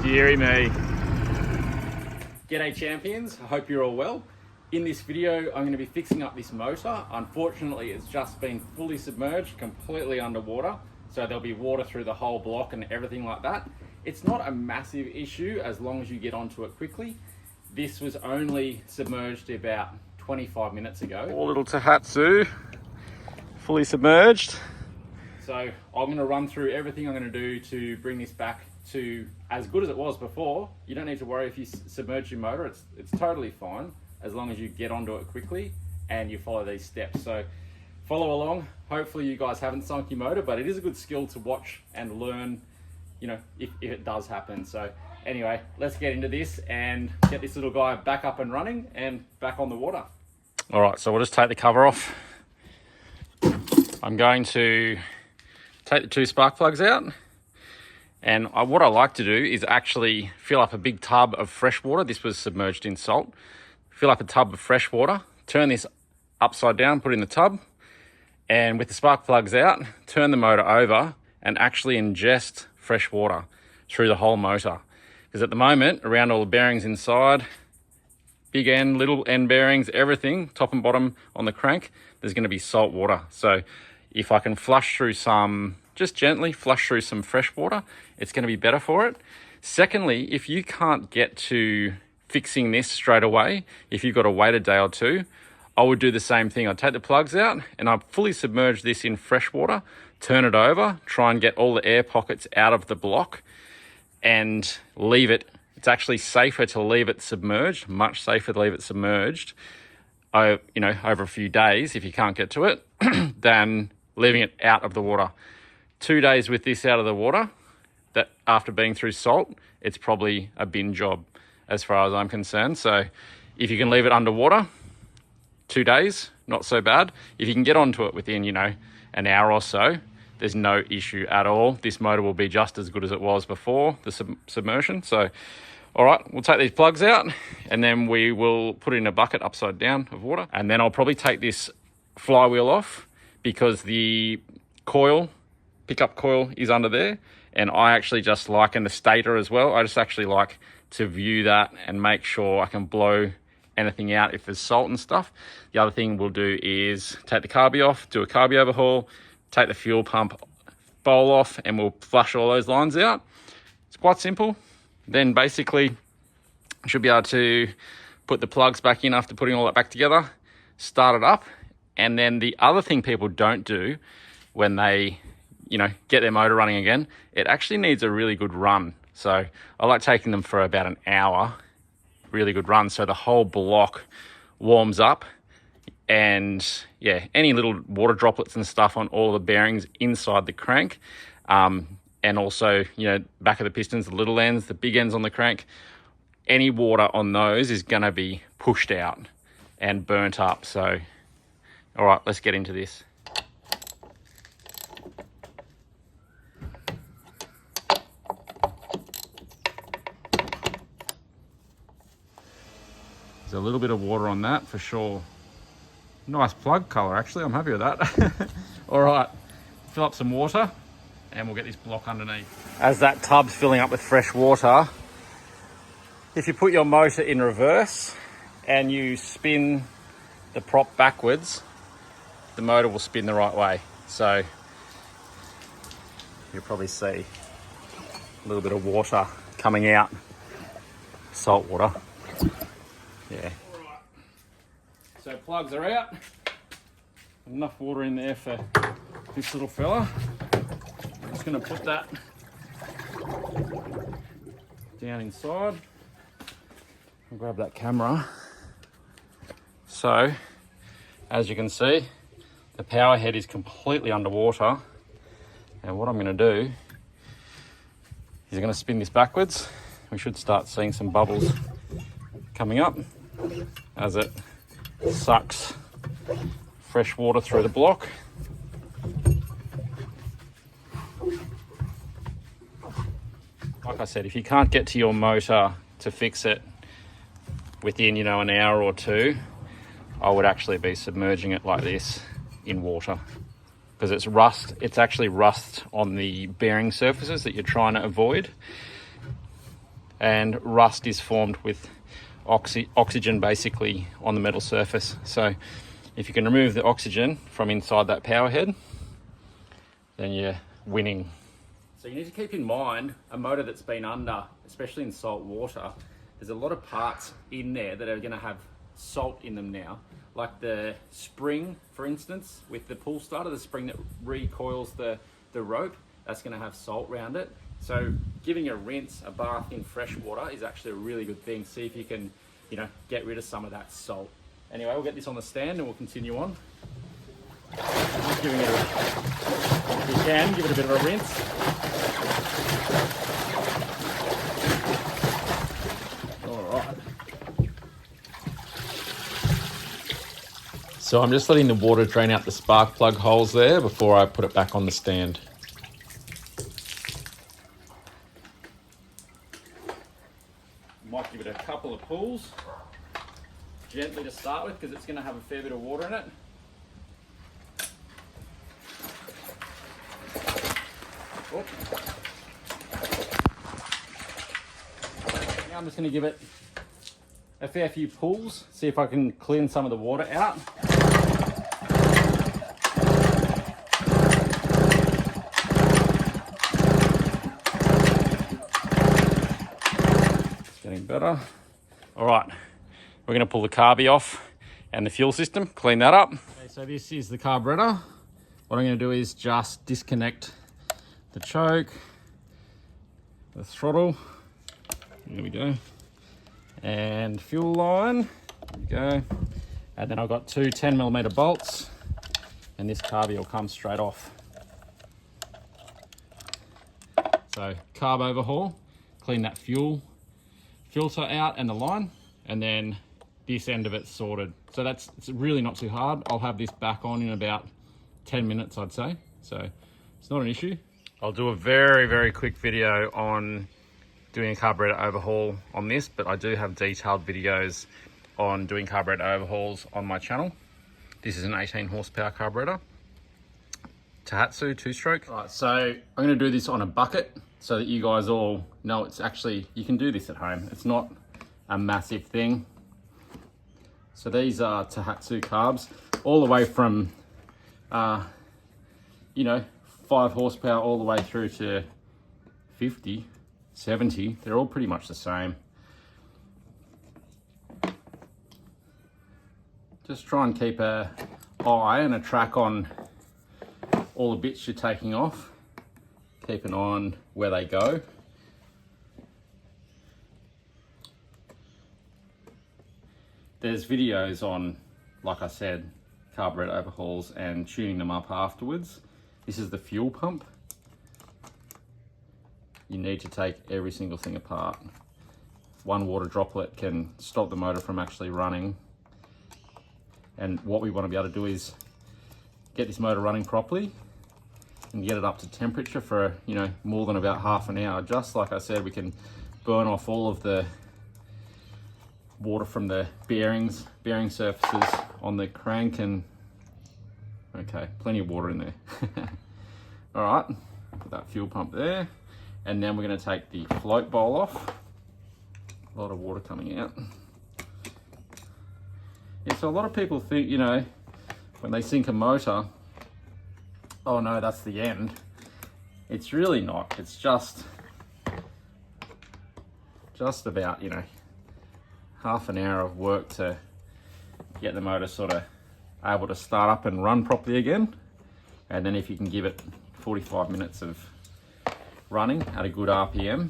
Deary me. G'day champions, I hope you're all well. In this video, I'm going to be fixing up this motor. Unfortunately, it's just been fully submerged, completely underwater. So there'll be water through the whole block and everything like that. It's not a massive issue as long as you get onto it quickly. This was only submerged about 25 minutes ago. Poor little Tahatsu, fully submerged. So I'm going to run through everything I'm going to do to bring this back to as good as it was before. You don't need to worry if you submerge your motor, it's totally fine as long as you get onto it quickly and you follow these steps. So follow along. Hopefully you guys haven't sunk your motor, but it is a good skill to watch and learn, you know, if it does happen. So anyway, let's get into this and get this little guy back up and running and back on the water. All right, so we'll just take the cover off. I'm going to take the two spark plugs out. And what I like to do is actually fill up a big tub of fresh water. This was submerged in salt. Fill up a tub of fresh water, turn this upside down, put it in the tub, and with the spark plugs out, turn the motor over and actually ingest fresh water through the whole motor. Because at the moment, around all the bearings inside, big end, little end bearings, everything, top and bottom on the crank, there's going to be salt water. So if I can flush through some, just gently flush through some fresh water, it's going to be better for it. Secondly, if you can't get to fixing this straight away, if you've got to wait a day or two, I would do the same thing. I'd take the plugs out and I'd fully submerge this in fresh water, turn it over, try and get all the air pockets out of the block and leave it. It's actually safer to leave it submerged, much safer to leave it submerged, over a few days if you can't get to it, than leaving it out of the water. 2 days with this out of the water, that after being through salt, it's probably a bin job as far as I'm concerned. So if you can leave it underwater, 2 days, not so bad. If you can get onto it within, an hour or so, there's no issue at all. This motor will be just as good as it was before the submersion. So, all right, we'll take these plugs out and then we will put it in a bucket upside down of water. And then I'll probably take this flywheel off because the pickup coil is under there. And I actually just like, and the stator as well, I just actually like to view that and make sure I can blow anything out if there's salt and stuff. The other thing we'll do is take the carby off, do a carby overhaul, take the fuel pump bowl off, and we'll flush all those lines out. It's quite simple. Then basically I should be able to put the plugs back in after putting all that back together, start it up. And then the other thing people don't do when they get their motor running again, it actually needs a really good run. So I like taking them for about an hour, really good run. So the whole block warms up and any little water droplets and stuff on all the bearings inside the crank. And also, back of the pistons, the little ends, the big ends on the crank, any water on those is gonna be pushed out and burnt up. So, all right, let's get into this. There's a little bit of water on that for sure. Nice plug color, actually. I'm happy with that. All right, fill up some water and we'll get this block underneath. As that tub's filling up with fresh water, if you put your motor in reverse and you spin the prop backwards, the motor will spin the right way. So you'll probably see a little bit of water coming out, salt water. Yeah. All right. So plugs are out. Enough water in there for this little fella. I'm just going to put that down inside. I'll grab that camera. So, as you can see, the power head is completely underwater. And what I'm going to do is I'm going to spin this backwards. We should start seeing some bubbles coming up as it sucks fresh water through the block. Like I said, if you can't get to your motor to fix it within, an hour or two, I would actually be submerging it like this in water because it's actually rust on the bearing surfaces that you're trying to avoid. and rust is formed with oxygen basically on the metal surface. So if you can remove the oxygen from inside that power head, then you're winning. So you need to keep in mind a motor that's been under, especially in salt water, there's a lot of parts in there that are going to have salt in them now. Like the spring, for instance, with the pull starter, the spring that recoils the rope, that's going to have salt around it. So giving a rinse, a bath in fresh water is actually a really good thing. See if you can, you know, get rid of some of that salt. Anyway, we'll get this on the stand and we'll continue on. Just giving it if you can, give it a bit of a rinse. All right. So I'm just letting the water drain out the spark plug holes there before I put it back on the stand. Might give it a couple of pulls, gently to start with, because it's going to have a fair bit of water in it. Oh. Now I'm just going to give it a fair few pulls, see if I can clean some of the water out. It's getting better. All right, we're going to pull the carby off and the fuel system, clean that up. Okay, so this is the carburetor. What I'm going to do is just disconnect the choke, the throttle, there we go, and fuel line, there we go. And then I've got two 10mm bolts, and this carby will come straight off. So carb overhaul, clean that fuel filter out and the line, and then this end of it's sorted. So it's really not too hard. I'll have this back on in about 10 minutes, I'd say. So it's not an issue. I'll do a very, very quick video on doing a carburetor overhaul on this, but I do have detailed videos on doing carburetor overhauls on my channel. This is an 18 horsepower carburetor, Tohatsu 2-stroke. All right, so I'm gonna do this on a bucket so that you guys all know it's actually, you can do this at home. It's not a massive thing. So these are Tohatsu carbs, all the way from, you know, 5 horsepower all the way through to 50, 70. They're all pretty much the same. Just try and keep an eye and a track on all the bits you're taking off. Keep an eye on where they go. There's videos on, like I said, carburetor overhauls and tuning them up afterwards. This is the fuel pump. You need to take every single thing apart. One water droplet can stop the motor from actually running. And what we want to be able to do is get this motor running properly and get it up to temperature for, you know, more than about half an hour. Just like I said, we can burn off all of the water from the bearing surfaces on the crank, and okay, plenty of water in there. All right, put that fuel pump there. And then we're going to take the float bowl off. A lot of water coming out. Yeah, so a lot of people think, you know, when they sink a motor, oh no, that's the end. It's really not. It's just about, you know, half an hour of work to get the motor sort of able to start up and run properly again. And then if you can give it 45 minutes of running at a good RPM,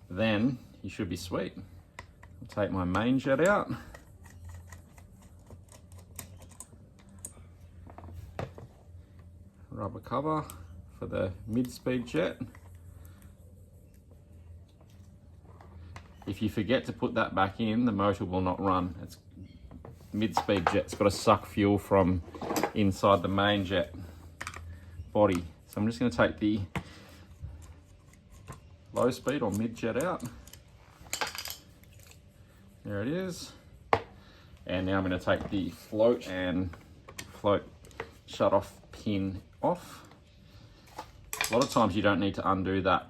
then you should be sweet. I'll take my main jet out. Rubber cover for the mid-speed jet. If you forget to put that back in, the motor will not run. It's mid-speed jet's got to suck fuel from inside the main jet body. So I'm just going to take the low speed or mid jet out. There it is. And now I'm going to take the float shut off pin off. A lot of times you don't need to undo that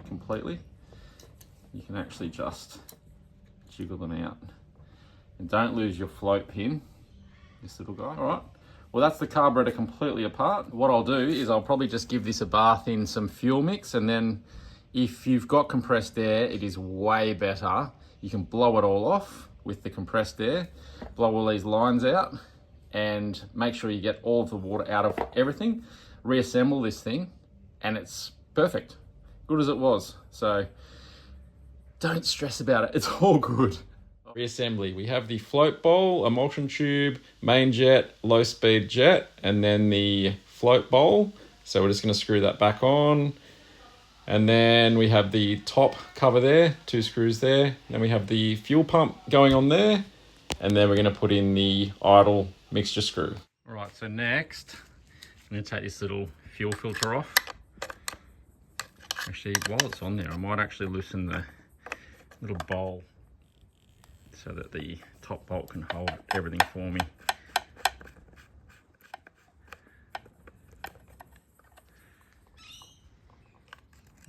completely. you can actually just jiggle them out. And don't lose your float pin, this little guy. All right, well that's the carburetor completely apart. What I'll do is I'll probably just give this a bath in some fuel mix, and then if you've got compressed air, it is way better. You can blow it all off with the compressed air, blow all these lines out, and make sure you get all of the water out of everything. Reassemble this thing, and it's perfect, good as it was. So don't stress about it, it's all good. Reassembly, we have the float bowl, emulsion tube, main jet, low speed jet, and then the float bowl. So we're just going to screw that back on. And then we have the top cover there, 2 screws there. Then we have the fuel pump going on there. And then we're going to put in the idle mixture screw. All right, so next, I'm going to take this little fuel filter off. Actually, while it's on there, I might actually loosen the little bowl so that the top bolt can hold everything for me.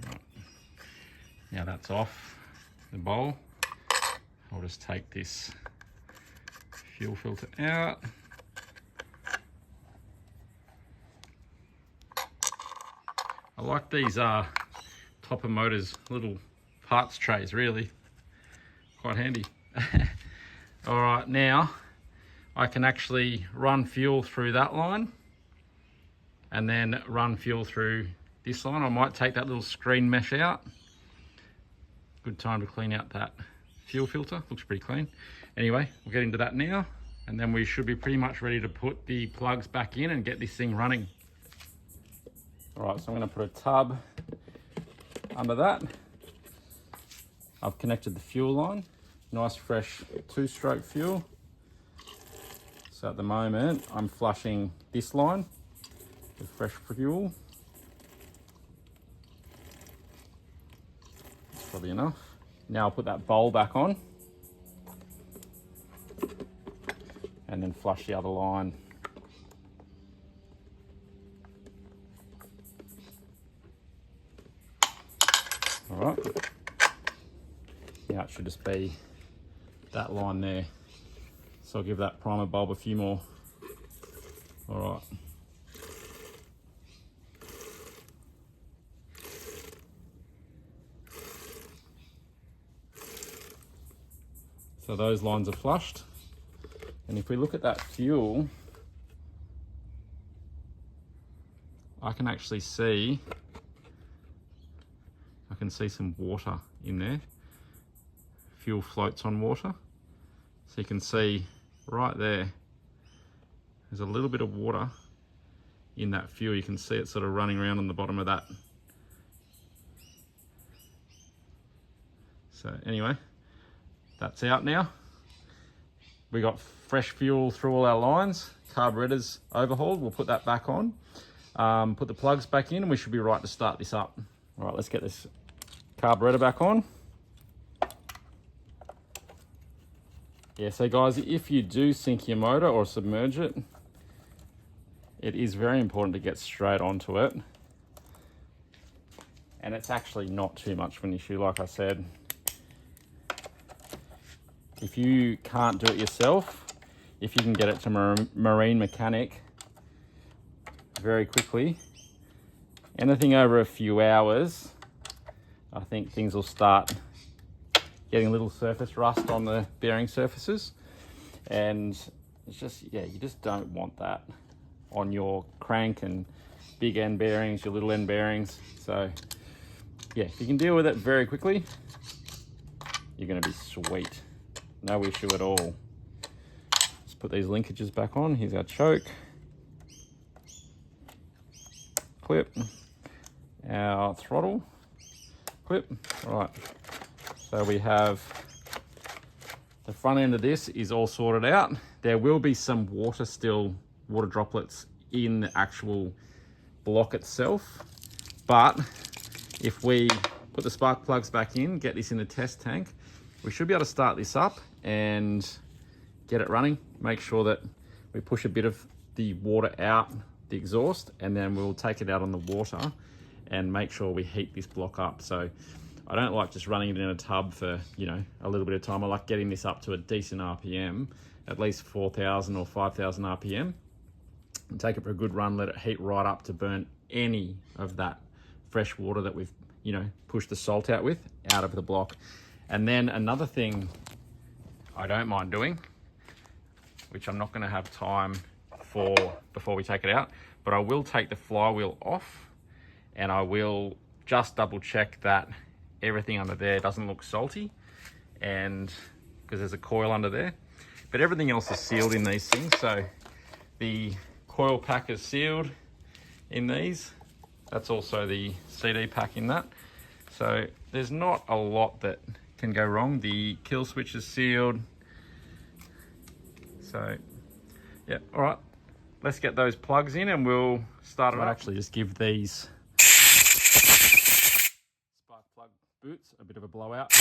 Right. Now that's off the bowl, I'll just take this fuel filter out. I like these Topper Motors little parts trays, really quite handy. All right, now I can actually run fuel through that line and then run fuel through this line. I might take that little screen mesh out. Good time to clean out that fuel filter, looks pretty clean. Anyway, we'll get into that now, and then we should be pretty much ready to put the plugs back in and get this thing running. All right, so I'm gonna put a tub under that. I've connected the fuel line, nice fresh 2-stroke fuel. So at the moment, I'm flushing this line with fresh fuel. That's probably enough. Now I'll put that bowl back on and then flush the other line. All right. Now it should just be that line there. So I'll give that primer bulb a few more. All right. So those lines are flushed. And if we look at that fuel, I can actually see, some water in there. Fuel floats on water. So you can see right there, there's a little bit of water in that fuel. You can see it sort of running around on the bottom of that. So anyway, that's out now. We got fresh fuel through all our lines. Carburetor's overhauled. We'll put that back on. Put the plugs back in, and we should be right to start this up. All right, let's get this carburetor back on. Yeah, so guys, if you do sink your motor or submerge it, it is very important to get straight onto it. And it's actually not too much of an issue, like I said. If you can't do it yourself, if you can get it to a marine mechanic very quickly, anything over a few hours, I think things will start getting a little surface rust on the bearing surfaces. And it's just, yeah, you just don't want that on your crank and big end bearings, your little end bearings. So yeah, if you can deal with it very quickly, you're gonna be sweet. No issue at all. Let's put these linkages back on. Here's our choke. Clip. Our throttle. Clip. All right. So we have the front end of this is all sorted out. There will be some water droplets in the actual block itself. But if we put the spark plugs back in, get this in the test tank, we should be able to start this up and get it running. Make sure that we push a bit of the water out the exhaust, and then we'll take it out on the water and make sure we heat this block up. So I don't like just running it in a tub for, you know, a little bit of time. I like getting this up to a decent RPM, at least 4,000 or 5,000 RPM, and take it for a good run, let it heat right up to burn any of that fresh water that we've, you know, pushed the salt out with, out of the block. And then another thing I don't mind doing, which I'm not going to have time for before we take it out, but I will take the flywheel off and I will just double check that everything under there doesn't look salty, and because there's a coil under there, but everything else is sealed in these things. So the coil pack is sealed in these. That's also the CD pack in that. So there's not a lot that can go wrong. The kill switch is sealed. So yeah, all right, let's get those plugs in and we'll start it up. Actually just give these spark plug boots a bit of a blowout.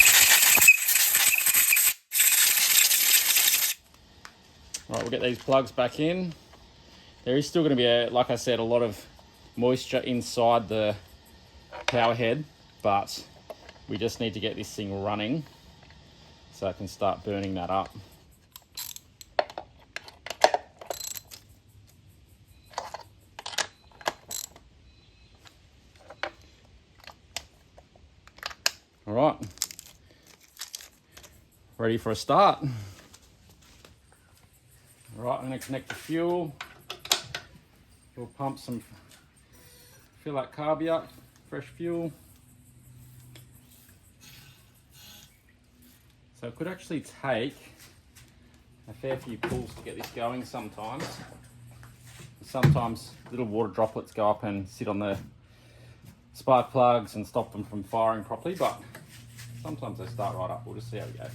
All right, we'll get these plugs back in. There is still going to be, like I said, a lot of moisture inside the power head, but we just need to get this thing running so I can start burning that up. All right, ready for a start. All right, I'm going to connect the fuel. We'll pump some, fill that carby up, fresh fuel. So it could actually take a fair few pulls to get this going sometimes. Sometimes little water droplets go up and sit on the spark plugs and stop them from firing properly, but sometimes they start right up. We'll just see how we go.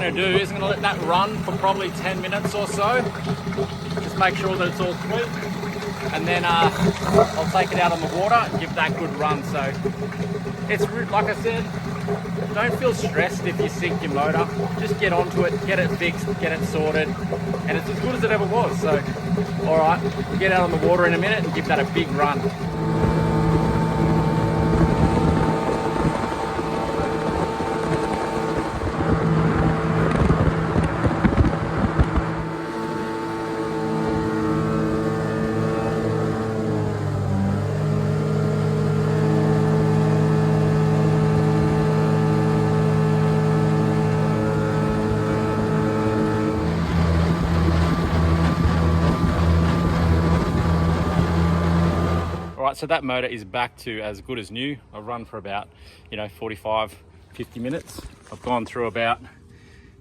Do is I'm going to let that run for probably 10 minutes or so, just make sure that it's all sweet, and then I'll take it out on the water and give that a good run. So it's like I said, don't feel stressed if you sink your motor, just get onto it, get it fixed, get it sorted, and it's as good as it ever was. So all right, we'll get out on the water in a minute and give that a big run. Right, so that motor is back to as good as new. I've run for about, 45, 50 minutes. I've gone through about,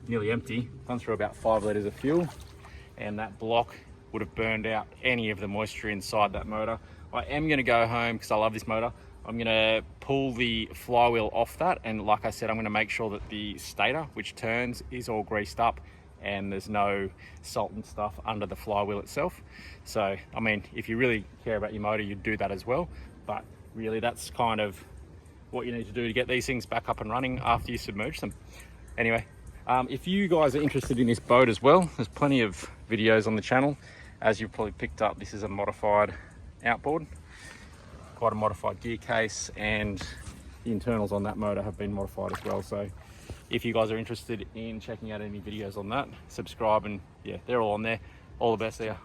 nearly empty, gone through about 5 litres of fuel, and that block would have burned out any of the moisture inside that motor. I am going to go home because I love this motor. I'm going to pull the flywheel off that, and like I said, I'm going to make sure that the stator, which turns, is all greased up and there's no salt and stuff under the flywheel itself. So, I mean, if you really care about your motor, you'd do that as well. But really, that's kind of what you need to do to get these things back up and running after you submerge them. Anyway, if you guys are interested in this boat as well, there's plenty of videos on the channel. As you've probably picked up, this is a modified outboard, quite a modified gear case, and the internals on that motor have been modified as well. So if you guys are interested in checking out any videos on that, subscribe, and yeah, they're all on there. All the best there.